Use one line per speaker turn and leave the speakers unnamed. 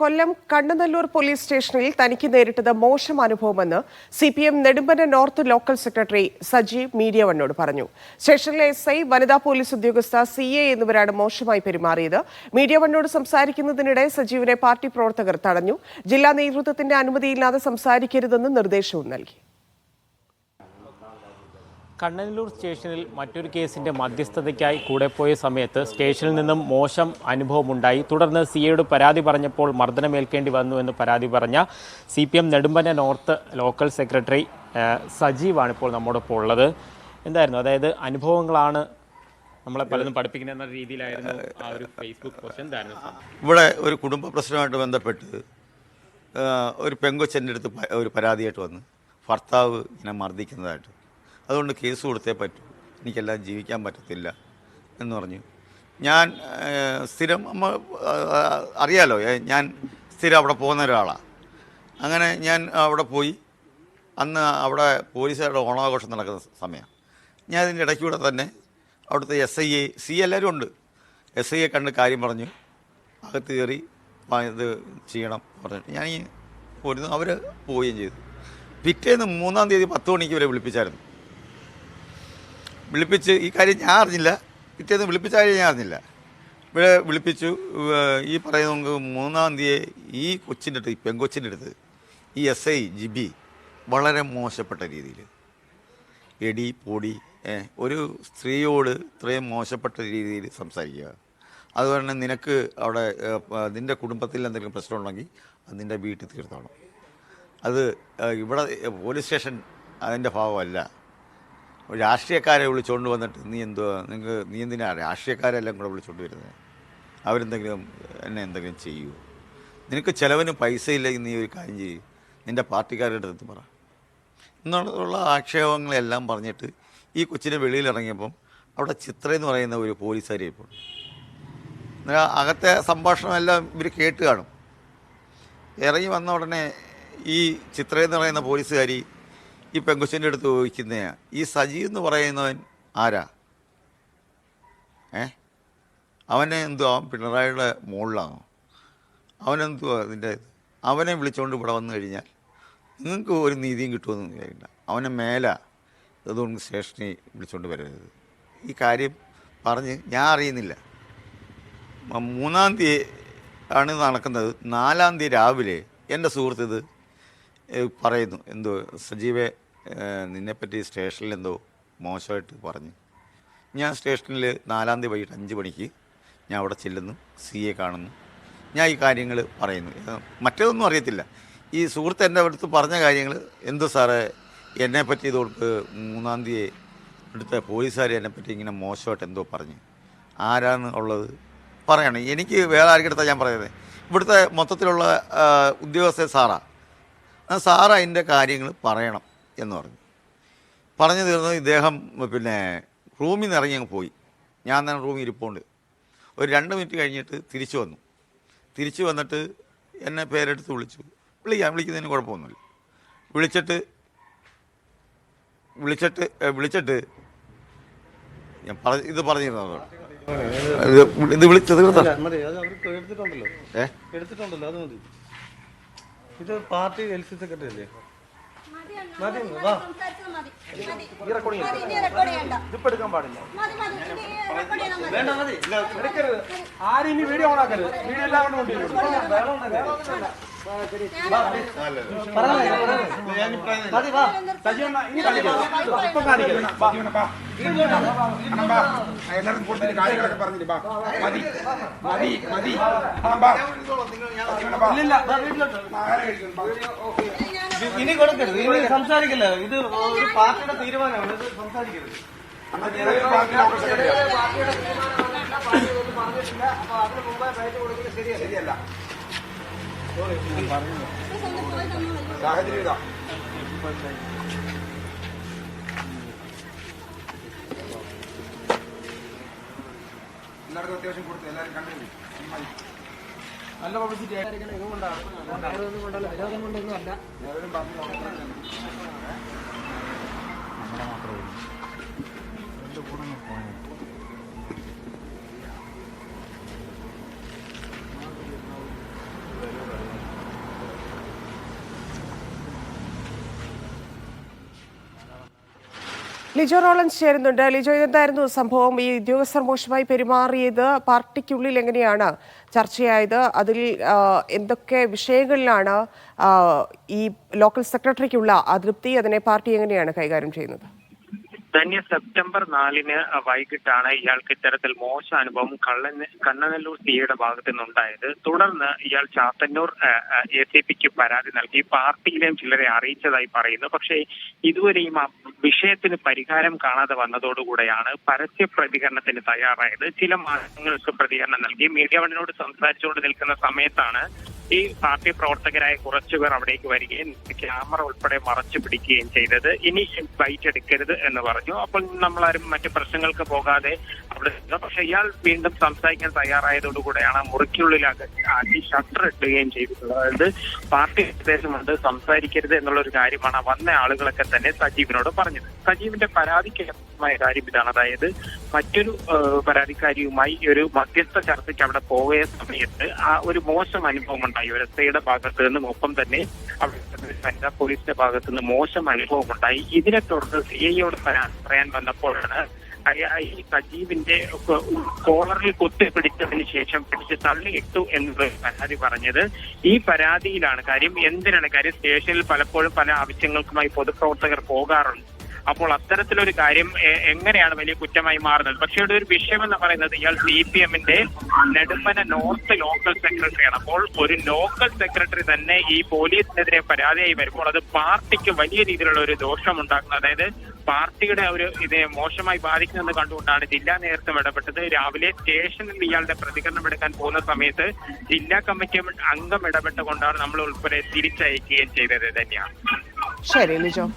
കൊല്ലം Kannanallur police സ്റ്റേഷനിൽ തനിക്ക് നേരിട്ടത് മോശം അനുഭവമെന്ന് CPM Nedumpana north local secretary Sajeev media വണ്ണോട് പറഞ്ഞു. സ്റ്റേഷനിലെ SI, വനിതാ പോലീസ് ഉദ്യോഗസ്ഥ, CA എന്നിവരാണ് മോശമായി പെരുമാറിയത്. മീഡിയ വണ്ണോട് സംസാരിക്കുന്നതിനിടെ സജീവിനെ പാർട്ടി പ്രവർത്തകർ തടഞ്ഞു. ജില്ലാ നേതൃത്വത്തിന്റെ അനുമതിയില്ലാതെ സംസാരിക്കരുതെന്ന് നിർദ്ദേശവും നൽകി.
കണ്ണനല്ലൂർ സ്റ്റേഷനിൽ മറ്റൊരു കേസിന്റെ മധ്യസ്ഥതയ്ക്കായി കൂടെ പോയ സമയത്ത് സ്റ്റേഷനിൽ നിന്നും മോശം അനുഭവമുണ്ടായി. തുടർന്ന് CAയോട് പരാതി പറഞ്ഞപ്പോൾ മർദ്ദനമേൽക്കേണ്ടി വന്നു എന്ന് പരാതി പറഞ്ഞ CPM Nedumpana north local secretary സജീവാണ് ഇപ്പോൾ നമ്മോടൊപ്പം ഉള്ളത്. എന്തായിരുന്നു, അതായത് അനുഭവങ്ങളാണ് നമ്മളെ പലതും പഠിപ്പിക്കുന്ന എന്ന രീതിയിലായിരുന്നു ആ ഒരു ഫേസ്ബുക്ക് പോസ്റ്റ്. എന്തായിരുന്നു?
ഇവിടെ ഒരു കുടുംബ പ്രശ്നമായിട്ട് ബന്ധപ്പെട്ട് ഒരു പെങ്കൊച്ചൻ്റെ അടുത്ത് ഒരു പരാതിയായിട്ട് വന്ന് ഭർത്താവ് ഇങ്ങനെ മർദ്ദിക്കുന്നതായിട്ട്, അതുകൊണ്ട് കേസ് കൊടുത്തേ പറ്റൂ, എനിക്കെല്ലാം ജീവിക്കാൻ പറ്റത്തില്ല എന്ന് പറഞ്ഞു. ഞാൻ സ്ഥിരം അറിയാലോ, ഞാൻ സ്ഥിരം അവിടെ പോകുന്ന ഒരാളാണ്. അങ്ങനെ ഞാൻ അവിടെ പോയി. അന്ന് അവിടെ പോലീസുകാരുടെ ഓണാഘോഷം നടക്കുന്ന സമയം. ഞാൻ അതിൻ്റെ ഇടയ്ക്കൂടെ തന്നെ അവിടുത്തെ SI, CA എല്ലാവരും ഉണ്ട്. SIയെ കണ്ട് കാര്യം പറഞ്ഞു, അകത്ത് കയറി ഇത് ചെയ്യണം പറഞ്ഞിട്ട് ഞാൻ പോരുന്നു. അവർ പോവുകയും ചെയ്തു. പിറ്റേന്ന് 3-ാം തീയതി 10 മണിക്ക് വരെ വിളിപ്പിച്ചായിരുന്നു. വിളിപ്പിച്ച് ഈ കാര്യം ഞാൻ അറിഞ്ഞില്ല. പിറ്റേന്ന് വിളിപ്പിച്ച കാര്യം ഞാൻ അറിഞ്ഞില്ല. ഇവിടെ വിളിപ്പിച്ചു. ഈ പറയുന്ന 3-ാം തീയതി ഈ കൊച്ചിൻ്റെ അടുത്ത്, ഈ പെങ്കൊച്ചിൻ്റെ അടുത്ത് ഈ SI ജിബി വളരെ മോശപ്പെട്ട രീതിയിൽ എടി പൊടി, ഒരു സ്ത്രീയോട് ഇത്രയും മോശപ്പെട്ട രീതിയിൽ സംസാരിക്കുക. അതുപോലെ തന്നെ നിനക്ക് അവിടെ നിൻ്റെ കുടുംബത്തിൽ എന്തെങ്കിലും പ്രശ്നമുണ്ടെങ്കിൽ അത് നിൻ്റെ വീട്ടിൽ തീർത്തോണം. അത് ഇവിടെ പോലീസ് സ്റ്റേഷൻ അതിൻ്റെ ഭാഗമല്ല. രാഷ്ട്രീയക്കാരെ വിളിച്ചുകൊണ്ട് വന്നിട്ട് നീ എന്തിനാ രാഷ്ട്രീയക്കാരെല്ലാം കൂടെ വിളിച്ചുകൊണ്ട് വരുന്നത്? അവരെന്തെങ്കിലും എന്തെങ്കിലും ചെയ്യൂ. നിനക്ക് ചിലവിന് പൈസ ഇല്ലെങ്കിൽ നീ ഒരു കാര്യം ചെയ്യും, നിൻ്റെ പാർട്ടിക്കാരുടെ അടുത്ത് പറ എന്നുള്ള ആക്ഷേപങ്ങളെല്ലാം പറഞ്ഞിട്ട് ഈ കൊച്ചിനെ വെളിയിലിറങ്ങിയപ്പം അവിടെ ചിത്ര എന്ന് പറയുന്ന ഒരു പോലീസുകാരി ഇപ്പോൾ അകത്തെ സംഭാഷണമെല്ലാം ഇവർ കേട്ട് കാണും. ഇറങ്ങി വന്ന ഉടനെ ഈ ചിത്ര എന്ന് പറയുന്ന പോലീസുകാരി ഈ പെങ്കൊച്ചിൻ്റെ അടുത്ത് ചോദിക്കുന്നതാണ്, ഈ സജീവ് എന്ന് പറയുന്നവൻ ആരാ? അവനെ എന്തുവാ, പിണറായിയുടെ മുകളിലാണോ? അവനെന്തുവാ അതിൻ്റെ? അവനെ വിളിച്ചുകൊണ്ട് ഇവിടെ വന്നു കഴിഞ്ഞാൽ നിങ്ങൾക്ക് ഒരു നീതിയും കിട്ടുമെന്ന് വിചാരിക്കില്ല. അവനെ അതുകൊണ്ട് സ്റ്റേഷനിൽ വിളിച്ചുകൊണ്ട് വരരുത്. ഈ കാര്യം പറഞ്ഞ് ഞാൻ അറിയുന്നില്ല. 3-ാം തീയതി ആണ് നടക്കുന്നത്. 4-ാം തീയതി രാവിലെ എൻ്റെ സുഹൃത്ത് ഇത് പറയുന്നു, എന്തോ സജീവെ നിന്നെപ്പറ്റി സ്റ്റേഷനിൽ എന്തോ മോശമായിട്ട് പറഞ്ഞു. ഞാൻ സ്റ്റേഷനിൽ 4-ാം തീയതി വൈകിട്ട് 5 മണിക്ക് ഞാൻ അവിടെ ചെല്ലുന്നു, CA കാണുന്നു. ഞാൻ ഈ കാര്യങ്ങൾ പറയുന്നു. മറ്റേതൊന്നും അറിയത്തില്ല. ഈ സുഹൃത്ത് എൻ്റെ അടുത്ത് പറഞ്ഞ കാര്യങ്ങൾ, എന്തോ സാറേ എന്നെപ്പറ്റി ഇതോർക്ക് 3-ാം തീയതി ഇവിടുത്തെ പോലീസുകാർ എന്നെപ്പറ്റി ഇങ്ങനെ മോശമായിട്ട് എന്തോ പറഞ്ഞു. ആരാണ് ഉള്ളത് പറയണം. എനിക്ക് വേറെ ആർക്കെടുത്താൽ ഞാൻ പറയുന്നത്, ഇവിടുത്തെ മൊത്തത്തിലുള്ള ഉദ്യോഗസ്ഥ സാറാ അതിൻ്റെ കാര്യങ്ങൾ പറയണം എന്ന് പറഞ്ഞു തീർന്ന് ഇദ്ദേഹം പിന്നെ റൂമിൽ നിന്ന് ഇറങ്ങി അങ്ങ് പോയി. ഞാൻ തന്നെ റൂമിൽ ഇരിപ്പുണ്ട്. ഒരു 2 മിനിറ്റ് കഴിഞ്ഞിട്ട് തിരിച്ചു വന്നിട്ട് എന്നെ പേരെടുത്ത് വിളിക്കുന്നതിന് കുഴപ്പമൊന്നുമില്ല. വിളിച്ചിട്ട് ഞാൻ ഇത് പറഞ്ഞിരുന്നത് ഇത് വിളിച്ചത്
എടുത്തിട്ടുണ്ടല്ലോ, അത് മതി. ഇത് പാർട്ടി LC സെക്രട്ടറി അല്ലേ? എടുക്കാൻ പാടില്ല. ആരും ഇനി വീഡിയോ ഓണാക്കരുത്. വീഡിയോ എല്ലാം
എല്ലാരും കൂടുതൽ കാര്യങ്ങളൊക്കെ പറഞ്ഞിട്ട്
ഇനി കൊടുക്കരുത്, ഇനി സംസാരിക്കില്ല. ഇത് ഒരു പാർട്ടിയുടെ തീരുമാനമാണ്, ഇത് സംസാരിക്കരുത്.
ശരിയല്ല. സാഹചര്യം ഇതാ. എല്ലാവർക്കും അത്യാവശ്യം കൊടുത്തു, എല്ലാവരും കണ്ടു. നല്ല പബ്ലിസിറ്റി ആയിരിക്കണം. ഇതുകൊണ്ടാണ് വിരോധം കൊണ്ടൊന്നും അല്ല. എല്ലാവരും പറഞ്ഞു.
ലിജോ റോളൻസ് ചേരുന്നുണ്ട്. ലിജോ, ഇതെന്തായിരുന്നു സംഭവം? ഈ ഉദ്യോഗസ്ഥർ മോശമായി പെരുമാറിയത് പാർട്ടിക്കുള്ളിൽ എങ്ങനെയാണ് ചർച്ചയായത്? അതിൽ എന്തൊക്കെ വിഷയങ്ങളിലാണ് ഈ ലോക്കൽ സെക്രട്ടറിക്കുള്ള അതൃപ്തി? അതിനെ പാർട്ടി എങ്ങനെയാണ് കൈകാര്യം ചെയ്യുന്നത്?
ധന്യ, സെപ്റ്റംബർ 4-ന് വൈകിട്ടാണ് ഇയാൾക്ക് ഇത്തരത്തിൽ മോശം അനുഭവം കണ്ണനല്ലൂർ സിയുടെ ഭാഗത്തു നിന്നുണ്ടായത്. തുടർന്ന് ഇയാൾ ചാത്തന്നൂർ ACPക്ക് പരാതി നൽകി പാർട്ടിയിലെയും ചിലരെ അറിയിച്ചതായി പറയുന്നു. പക്ഷേ ഇതുവരെയും ആ വിഷയത്തിന് പരിഹാരം കാണാതെ വന്നതോടുകൂടെയാണ് പരസ്യ പ്രതികരണത്തിന് തയ്യാറായത്. ചില മാധ്യമങ്ങൾക്ക് പ്രതികരണം നൽകി. മീഡിയ വണ്ണിനോട് സംസാരിച്ചുകൊണ്ട് നിൽക്കുന്ന സമയത്താണ് ഈ പാർട്ടി പ്രവർത്തകരായ കുറച്ചുപേർ അവിടേക്ക് വരികയും ക്യാമറ ഉൾപ്പെടെ മറച്ചു പിടിക്കുകയും ചെയ്തത്. ഇനി ബൈറ്റ് എടുക്കരുത് എന്ന് പറഞ്ഞു. അപ്പോൾ നമ്മളാരും മറ്റു പ്രശ്നങ്ങൾക്ക് പോകാതെ അവിടെ, പക്ഷെ ഇയാൾ വീണ്ടും സംസാരിക്കാൻ തയ്യാറായതോടുകൂടെയാണ് മുറിക്കുള്ളിലാക്കി ഷട്ടർ ഇടുകയും ചെയ്തിട്ടുള്ളത്. അതായത് പാർട്ടി നിർദ്ദേശമുണ്ട്, സംസാരിക്കരുത് എന്നുള്ള ഒരു കാര്യമാണ് വന്ന ആളുകളൊക്കെ തന്നെ സജീവിനോട് പറഞ്ഞത്. സജീവിന്റെ പരാതിക്കമായ കാര്യം ഇതാണ്. അതായത് മറ്റൊരു പരാതിക്കാരിയുമായി ഒരു മധ്യസ്ഥ ചർച്ചയ്ക്ക് അവിടെ പോയ സമയത്ത് ആ ഒരു മോശം അനുഭവം ഉണ്ടായി. ഒരു എസ്ഐയുടെ ഭാഗത്ത് നിന്നും ഒപ്പം തന്നെ വനിതാ പോലീസിന്റെ ഭാഗത്ത് നിന്ന് മോശം അനുഭവം ഉണ്ടായി. ഇതിനെ തുടർന്ന് CIയോട് പറയാൻ വന്നപ്പോഴാണ് ഈ സജീവിന്റെ കോളറിൽ കുത്തിപ്പിടിച്ചതിന് ശേഷം പിടിച്ച് തള്ളിയിട്ടു എന്നുള്ള പരാതി പറഞ്ഞത്. ഈ പരാതിയിലാണ് കാര്യം. എന്തിനാണ് കാര്യം? സ്റ്റേഷനിൽ പലപ്പോഴും പല ആവശ്യങ്ങൾക്കുമായി പൊതുപ്രവർത്തകർ പോകാറുണ്ട്. അപ്പോൾ അത്തരത്തിലൊരു കാര്യം എങ്ങനെയാണ് വലിയ കുറ്റമായി മാറുന്നത്? പക്ഷേ ഇവിടെ ഒരു വിഷയം എന്ന് പറയുന്നത് ഇയാൾ CPMന്റെ നെടുമ്പന നോർത്ത് ലോക്കൽ സെക്രട്ടറിയാണ്. അപ്പോൾ ഒരു ലോക്കൽ സെക്രട്ടറി തന്നെ ഈ പോലീസിനെതിരെ പരാതിയായി വരുമ്പോൾ അത് പാർട്ടിക്ക് വലിയ രീതിയിലുള്ള ഒരു ദോഷമുണ്ടാക്കുന്നത്. അതായത് പാർട്ടിയുടെ ഒരു ഇത് മോശമായി ബാധിക്കുമെന്ന് കണ്ടുകൊണ്ടാണ് ജില്ലാ നേതൃത്വം ഇടപെട്ടത്. രാവിലെ സ്റ്റേഷനിൽ ഇയാളുടെ പ്രതികരണം എടുക്കാൻ പോകുന്ന സമയത്ത് ജില്ലാ കമ്മിറ്റി അംഗം ഇടപെട്ടുകൊണ്ടാണ് നമ്മൾ ഉൾപ്പെടെ തിരിച്ചയക്കുകയും ചെയ്തത് തന്നെയാണ്.
ശരി ലിജോ.